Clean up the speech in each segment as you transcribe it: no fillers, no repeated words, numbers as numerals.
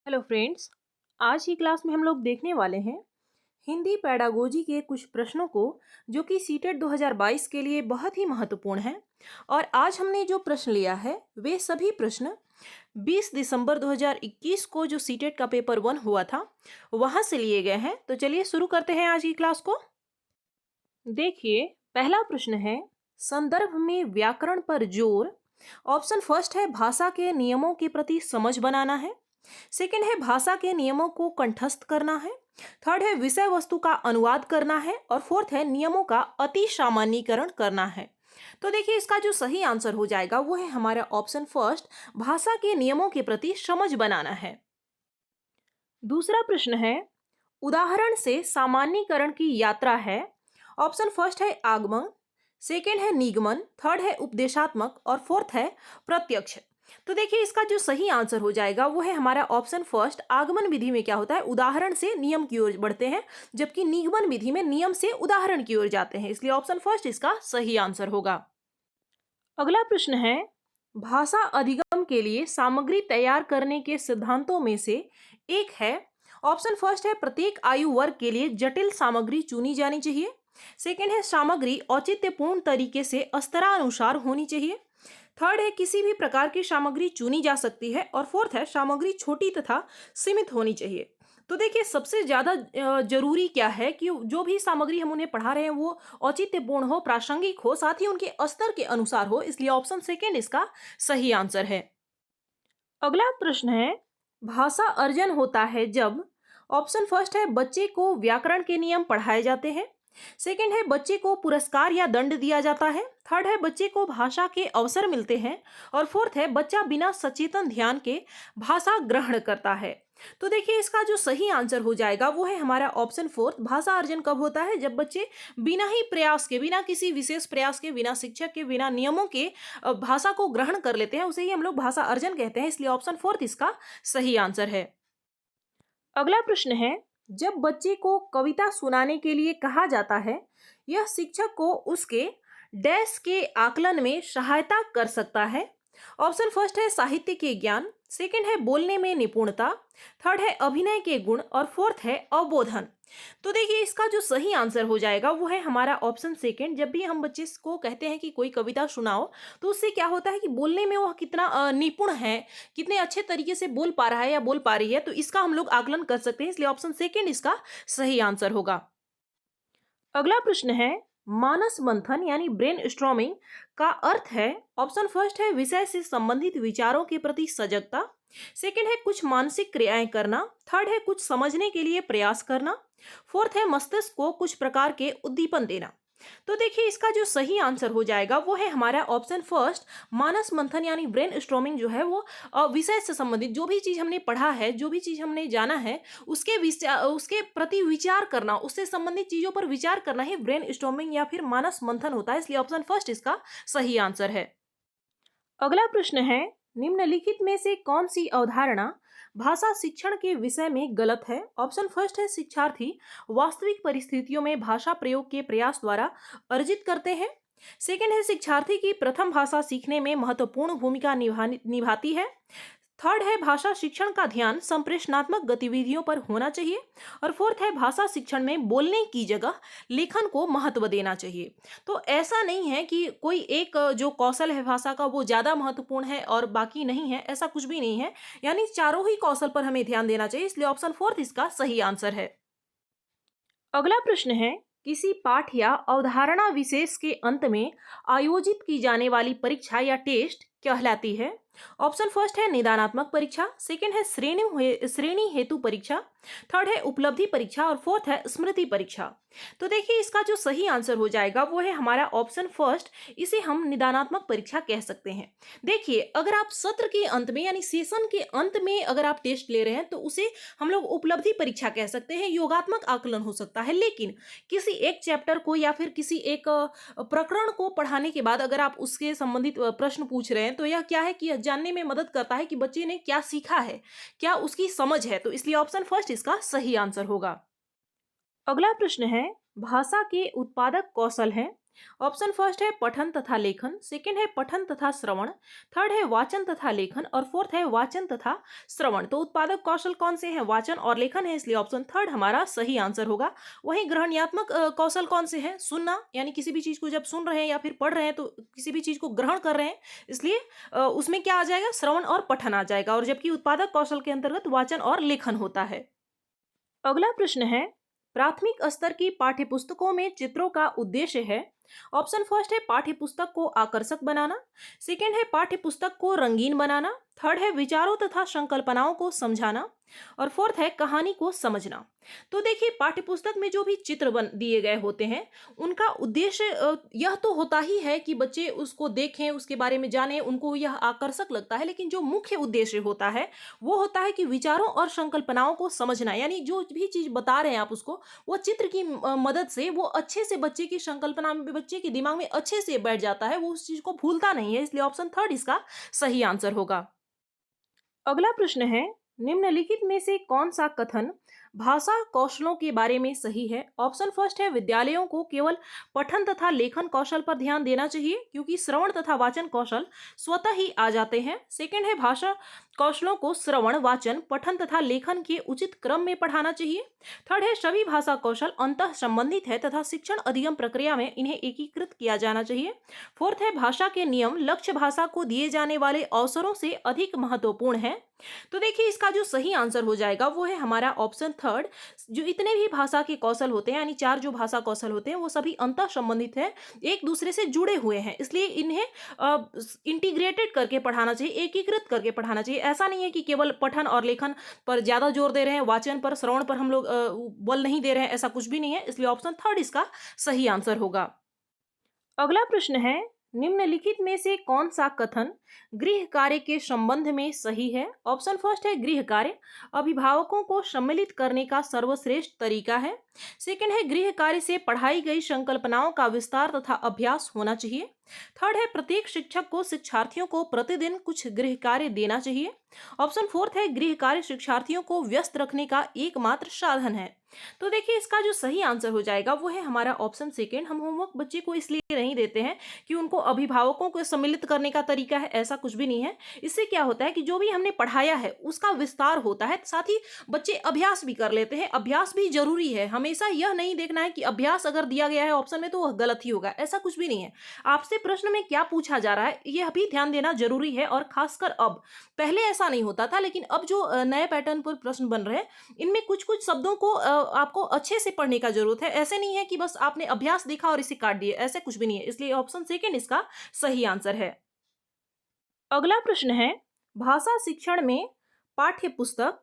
Hello friends. आज की class में हम लोग देखने वाले हैं हिंदी पेडागोजी के कुछ प्रश्नों को, जो कि सीटेट 2022 के लिए बहुत ही महत्वपूर्ण हैं। और आज हमने जो प्रश्न लिया है वे सभी प्रश्न 20 दिसंबर 2021 को जो सीटेट का पेपर 1 हुआ था वहां से लिए गए हैं। तो चलिए शुरू करते हैं आज की क्लास को। देखिए, पहला प्रश्न है संदर्भ में व्याकरण पर जोर। ऑप्शन फर्स्ट है भाषा के नियमों के प्रति समझ बनाना है। सेकंड है भाषा के नियमों को कंठस्थ करना है। थर्ड है विषय वस्तु का अनुवाद करना है। और फोर्थ है नियमों का अति सामान्यीकरण करना है। तो देखिए, इसका जो सही आंसर हो जाएगा वो है हमारा ऑप्शन फर्स्ट, भाषा के नियमों के प्रति समझ बनाना है। दूसरा प्रश्न है उदाहरण से सामान्यीकरण की यात्रा है। ऑप्शन फर्स्ट है आगमन, सेकंड है निगमन, थर्ड है उपदेशात्मक और फोर्थ है प्रत्यक्ष। तो देखिए, इसका जो सही आंसर हो जाएगा वो है हमारा ऑप्शन फर्स्ट। आगमन विधि में क्या होता है, उदाहरण से नियम की ओर बढ़ते हैं, जबकि निगमन विधि में नियम से उदाहरण की ओर जाते हैं। इसलिए ऑप्शन फर्स्ट इसका सही आंसर होगा। अगला प्रश्न है भाषा अधिगम के लिए सामग्री तैयार करने के सिद्धांतों में से एक है। ऑप्शन फर्स्ट है प्रत्येक आयु वर्ग के लिए जटिल सामग्री चुनी जानी चाहिए। सेकंड है सामग्री औचित्यपूर्ण तरीके से स्तरानुसार होनी चाहिए। थर्ड है किसी भी प्रकार की सामग्री चुनी जा सकती है। और फोर्थ है सामग्री छोटी तथा सीमित होनी चाहिए। तो देखिए, सबसे ज्यादा जरूरी क्या है कि जो भी सामग्री हम उन्हें पढ़ा रहे हैं वो औचित्यपूर्ण हो, प्रासंगिक हो, साथ ही उनके स्तर के अनुसार हो। इसलिए ऑप्शन सेकेंड इसका सही आंसर है। अगला प्रश्न है भाषा अर्जन होता है जब। ऑप्शन फर्स्ट है बच्चे को व्याकरण के नियम पढ़ाए जाते हैं। सेकंड है बच्चे को पुरस्कार या दंड दिया जाता है। थर्ड है बच्चे को भाषा के अवसर मिलते हैं। और फोर्थ है बच्चा बिना सचेतन ध्यान के भाषा ग्रहण करता है। तो देखिए, इसका जो सही आंसर हो जाएगा वो है हमारा ऑप्शन फोर्थ। भाषा अर्जन कब होता है, जब बच्चे बिना ही प्रयास के, बिना किसी विशेष प्रयास के, बिना शिक्षक के, बिना नियमों के भाषा को ग्रहण कर लेते हैं, उसे ही हम लोग भाषा अर्जन कहते हैं। इसलिए ऑप्शन फोर्थ इसका सही आंसर है। अगला प्रश्न है जब बच्चे को कविता सुनाने के लिए कहा जाता है, यह शिक्षक को उसके डैश के आकलन में सहायता कर सकता है। ऑप्शन फर्स्ट है साहित्य के ज्ञान, सेकंड है बोलने में निपुणता, थर्ड है अभिनय के गुण और फोर्थ है अवबोधन। तो देखिए, इसका जो सही आंसर हो जाएगा वो है हमारा ऑप्शन सेकंड। जब भी हम बच्चे को कहते हैं कि कोई कविता सुनाओ, तो उससे क्या होता है कि बोलने में वह कितना निपुण है, कितने अच्छे तरीके से बोल पा रहा है या बोल पा रही है, तो इसका हम लोग आकलन कर सकते हैं। इसलिए ऑप्शन सेकंड इसका सही आंसर होगा। अगला प्रश्न है मानस मंथन यानी ब्रेन स्ट्रॉमिंग का अर्थ है। ऑप्शन फर्स्ट है विषय से संबंधित विचारों के प्रति सजगता, सेकंड है कुछ मानसिक क्रियाएं करना, थर्ड है कुछ समझने के लिए प्रयास करना, फोर्थ है मस्तिष्क को कुछ प्रकार के उद्दीपन देना। तो देखिए, इसका जो सही आंसर हो जाएगा वो है हमारा ऑप्शन फर्स्ट। मानस मंथन यानी ब्रेन स्ट्रॉमिंग जो है वो विषय से संबंधित जो भी चीज हमने पढ़ा है, जो भी चीज हमने जाना है, उसके प्रति विचार करना, उससे संबंधित चीजों पर विचार करना ही ब्रेन स्ट्रॉमिंग या फिर मानस मंथन होता है। इसलिए ऑप्शन फर्स्ट इसका सही आंसर है। अगला प्रश्न है निम्नलिखित में से कौन सी अवधारणा भाषा शिक्षण के विषय में गलत है। ऑप्शन फर्स्ट है शिक्षार्थी वास्तविक परिस्थितियों में भाषा प्रयोग के प्रयास द्वारा अर्जित करते हैं। सेकंड है शिक्षार्थी की प्रथम भाषा सीखने में महत्वपूर्ण भूमिका निभाती है। थर्ड है भाषा शिक्षण का ध्यान संप्रेषणात्मक गतिविधियों पर होना चाहिए। और फोर्थ है भाषा शिक्षण में बोलने की जगह लेखन को महत्व देना चाहिए। तो ऐसा नहीं है कि कोई एक जो कौशल है भाषा का वो ज्यादा महत्वपूर्ण है और बाकी नहीं है, ऐसा कुछ भी नहीं है। यानी चारों ही कौशल पर हमें ध्यान देना चाहिए। इसलिए ऑप्शन फोर्थ इसका सही आंसर है। अगला प्रश्न है किसी पाठ या अवधारणा विशेष के अंत में आयोजित की जाने वाली परीक्षा या टेस्ट कहलाती है। ऑप्शन फर्स्ट है निदानात्मक परीक्षा, सेकंड है श्रेणी हेतु परीक्षा, थर्ड है उपलब्धि परीक्षा और फोर्थ है स्मृति परीक्षा। तो देखिए, इसका जो सही आंसर हो जाएगा वो है हमारा ऑप्शन फर्स्ट। इसे हम निदानात्मक परीक्षा कह सकते हैं। देखिए, अगर आप सत्र के अंत में यानी सेशन के अंत में अगर आप टेस्ट ले रहे हैं तो उसे हम लोग उपलब्धि परीक्षा कह सकते हैं, योगात्मक आकलन हो सकता है। लेकिन किसी एक चैप्टर को या फिर किसी एक प्रकरण को पढ़ाने के बाद अगर आप उसके संबंधित प्रश्न पूछ रहे हैं, तो यह क्या है कि यह जानने में मदद करता है कि बच्चे ने क्या सीखा है, क्या उसकी समझ है। तो इसलिए ऑप्शन फर्स्ट इसका सही आंसर होगा। अगला प्रश्न है भाषा के उत्पादक कौशल हैं। ऑप्शन फर्स्ट है पठन तथा लेखन, सेकंड है पठन तथा श्रवण, थर्ड है वाचन तथा लेखन और फोर्थ है वाचन तथा श्रवण। तो उत्पादक कौशल कौन से हैं? वाचन और लेखन है, इसलिए ऑप्शन थर्ड हमारा सही आंसर होगा। वहीं ग्रहणात्मक कौशल कौन से हैं? सुनना, यानी किसी भी चीज को जब सुन रहे हैं या फिर पढ़ रहे हैं तो किसी भी चीज को ग्रहण कर रहे हैं, इसलिए उसमें क्या आ जाएगा? श्रवण और पठन आ जाएगा। और जबकि उत्पादक कौशल के अंतर्गत वाचन और लेखन होता है। अगला प्रश्न है, प्राथमिक स्तर की पाठ्यपुस्तकों में चित्रों का उद्देश्य है। ऑप्शन फर्स्ट है पाठ्यपुस्तक को आकर्षक बनाना, सेकंड है पाठ्यपुस्तक को रंगीन बनाना, थर्ड है विचारों तथा संकल्पनाओं को समझाना और फोर्थ है कहानी को समझना। तो देखिए, पाठ्यपुस्तक में जो भी चित्र बन दिए गए होते हैं, उनका उद्देश्य यह तो होता ही है कि बच्चे उसको देखें, उसके बारे में जानें, उनको यह आकर्षक लगता है। लेकिन जो मुख्य उद्देश्य होता है वो होता है कि विचारों और संकल्पनाओं को समझना, यानी जो भी चीज बता रहे हैं आप उसको, वो चित्र की मदद से वो अच्छे से बच्चे की संकल्पना में, बच्चे के दिमाग में अच्छे से बैठ जाता है, वो उस चीज को भूलता नहीं है। इसलिए ऑप्शन थर्ड इसका सही आंसर होगा। अगला प्रश्न है, निम्नलिखित में से कौन सा कथन भाषा कौशलों के बारे में सही है? ऑप्शन फर्स्ट है विद्यालयों को केवल पठन तथा लेखन कौशल पर ध्यान देना चाहिए, क्योंकि श्रवण तथा वाचन कौशल स्वतः ही आ जाते हैं। सेकंड है भाषा कौशलों को श्रवण, वाचन, पठन तथा लेखन के उचित क्रम में पढ़ाना चाहिए। थर्ड है सभी भाषा कौशल अंतः संबंधित है तथा शिक्षण अधिगम प्रक्रिया में इन्हें एकीकृत किया जाना चाहिए। फोर्थ है भाषा के नियम लक्ष्य भाषा को दिए जाने वाले अवसरों से अधिक महत्वपूर्ण है। तो देखिए, इसका जो सही आंसर हो जाएगा वो है हमारा ऑप्शन थर्ड। जो इतने भी भाषा के कौशल होते हैं, यानी चार जो भाषा कौशल होते हैं, वो सभी अंतः संबंधित है, एक दूसरे से जुड़े हुए हैं, इसलिए इन्हें इंटीग्रेटेड करके पढ़ाना चाहिए, एकीकृत करके पढ़ाना चाहिए। ऐसा नहीं है कि केवल पठन और लेखन पर ज्यादा जोर दे रहे हैं, वाचन पर, श्रवण पर हम लोग बल नहीं दे रहे हैं, ऐसा कुछ भी नहीं है। इसलिए ऑप्शन थर्ड इसका सही आंसर होगा। अगला प्रश्न है, निम्नलिखित में से कौन सा कथन गृह कार्य के संबंध में सही है? ऑप्शन फर्स्ट है गृह कार्य अभिभावकों को सम्मिलित करने का सर्वश्रेष्ठ तरीका है। सेकंड है गृह कार्य से पढ़ाई गई संकल्पनाओं का विस्तार तथा अभ्यास होना चाहिए। थर्ड है प्रत्येक शिक्षक को शिक्षार्थियों को प्रतिदिन कुछ गृह कार्य देना चाहिए। ऑप्शन फोर्थ है गृह कार्य शिक्षार्थियों को व्यस्त रखने का एकमात्र साधन है। तो देखिए, इसका जो सही आंसर हो जाएगा वो है हमारा ऑप्शन सेकेंड। हम होमवर्क बच्चे को इसलिए नहीं देते हैं कि उनको अभिभावकों को सम्मिलित करने का तरीका है, ऐसा कुछ भी नहीं है। इससे क्या होता है कि जो भी हमने पढ़ाया है उसका विस्तार होता है, साथ ही बच्चे अभ्यास भी कर लेते हैं। अभ्यास भी जरूरी है, हमेशा यह नहीं देखना है कि अभ्यास अगर दिया गया है ऑप्शन में तो वह गलत ही होगा, ऐसा कुछ भी नहीं है। आपसे प्रश्न में क्या पूछा जा रहा है यह भी ध्यान देना जरूरी है। और खासकर अब, पहले ऐसा नहीं होता था, लेकिन अब जो नए पैटर्न पर प्रश्न बन रहे हैं, इनमें कुछ कुछ शब्दों को आपको अच्छे से पढ़ने का जरूरत है। ऐसे नहीं है कि बस आपने अभ्यास देखा और इसे काट दिए, ऐसे कुछ भी नहीं है। इसलिए ऑप्शन सेकंड इसका सही आंसर है। अगला प्रश्न है, भाषा शिक्षण में पाठ्य पुस्तक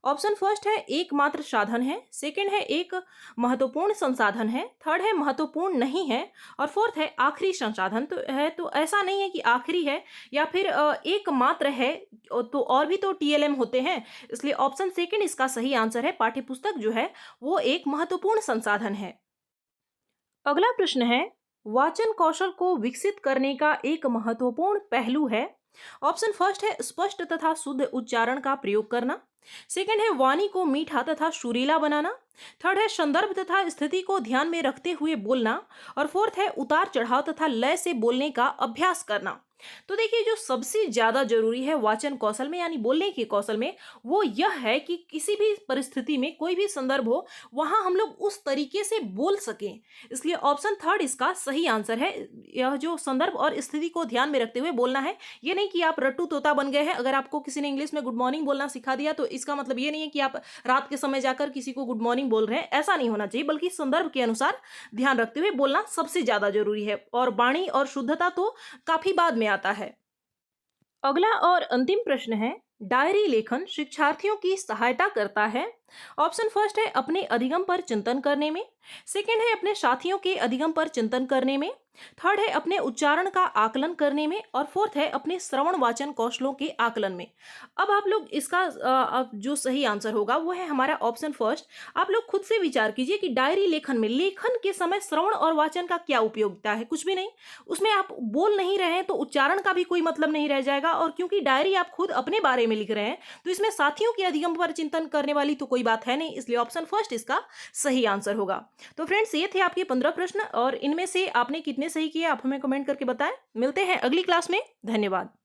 ऑप्शन फर्स्ट है एकमात्र साधन है, सेकंड है एक महत्वपूर्ण संसाधन है, थर्ड है महत्वपूर्ण नहीं है और फोर्थ है आखिरी संसाधन तो है। तो ऐसा नहीं है कि आखिरी है या फिर एकमात्र है, तो और भी तो टीएलएम होते हैं। इसलिए ऑप्शन सेकंड इसका सही आंसर है। पाठ्यपुस्तक जो है वो एक महत्वपूर्ण संसाधन है। अगला प्रश्न है, वाचन कौशल को विकसित करने का एक महत्वपूर्ण पहलू है। ऑप्शन फर्स्ट है स्पष्ट तथा शुद्ध उच्चारण का प्रयोग करना, सेकंड है वाणी को मीठा तथा सुरीला बनाना, थर्ड है संदर्भ तथा स्थिति को ध्यान में रखते हुए बोलना और फोर्थ है उतार चढ़ाव तथा लय से बोलने का अभ्यास करना। तो देखिए, जो सबसे ज्यादा जरूरी है वाचन कौशल में यानी बोलने के कौशल में, वो यह है कि किसी भी परिस्थिति में कोई भी संदर्भ हो वहां हम लोग उस तरीके से बोल सकें। इसलिए ऑप्शन थर्ड इसका सही आंसर है। यह जो संदर्भ और स्थिति को ध्यान में रखते हुए बोलना है, ये नहीं कि आप रट्टू तोता बन गए हैं। अगर आपको किसी ने इंग्लिश में गुड मॉर्निंग बोलना सिखा दिया तो इसका मतलब ये नहीं है कि आप रात के समय जाकर किसी को गुड मॉर्निंग बोल रहे हैं, ऐसा नहीं होना चाहिए। बल्कि संदर्भ के अनुसार ध्यान रखते हुए बोलना सबसे ज्यादा जरूरी है, और वाणी और शुद्धता तो काफी बाद में आता है। अगला और अंतिम प्रश्न है, डायरी लेखन शिक्षार्थियों की सहायता करता है। ऑप्शन फर्स्ट है अपने अधिगम पर चिंतन करने में, सेकंड है अपने साथियों के अधिगम पर चिंतन करने में, थर्ड है अपने उच्चारण का आकलन करने में और फोर्थ है अपने श्रवण वाचन कौशलों के आकलन में। अब आप लोग इसका जो सही आंसर होगा वो है हमारा ऑप्शन फर्स्ट। आप लोग खुद से विचार कीजिए कि डायरी लेखन में लेखन के समय श्रवण और वाचन का क्या उपयोगिता है? कुछ भी नहीं। उसमें आप बोल नहीं रहे हैं तो उच्चारण का भी कोई मतलब नहीं रह जाएगा, और क्योंकि डायरी आप खुद अपने बारे में लिख रहे हैं तो इसमें साथियों के अधिगम पर चिंतन करने वाली तो कोई कोई बात है नहीं, इसलिए ऑप्शन फर्स्ट इसका सही आंसर होगा। तो फ्रेंड्स, ये थे आपके 15 प्रश्न और इनमें से आपने कितने सही किए आप हमें कमेंट करके बताएं। मिलते हैं अगली क्लास में। धन्यवाद।